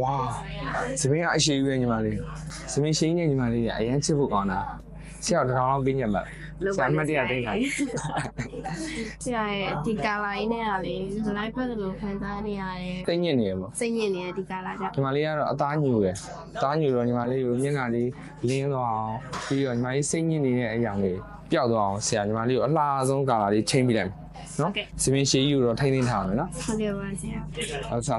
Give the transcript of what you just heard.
ဝါသမင်းကအရှိရွေးညီမလေးသမင်းရှိနေညီမလေးအရင်ချစ်ဖို့ကောင်းတာဆရာတော်တော်ပြင်းညက်မှာဆရာမတရားသိတာ ဆရာရဲ့ဒီကာလာရင်းနဲ့ကလေ live ပဲလို့ခံစားနေရတယ် သိညစ်နေရပေါ့ စိတ်ညစ်နေတဲ့ဒီကာလာကြောင့် ညီမလေးကတော့အသားညူတယ်အသားညူတော့ညီမလေးကိုမျက်နှာလေးလင်းသွားအောင်ပြီးတော့ညီမလေးစိတ်ညစ်နေတဲ့အရာလေးပျောက်သွားအောင်ဆရာညီမလေးကိုအလှဆုံးကာလာလေးချိန်ပြလိုက်နော်သမင်းရှိယူတော့ထိန်းသိမ်းထားအောင်နော် ဟုတ်ကဲ့ပါဆရာ ဟုတ်ဆ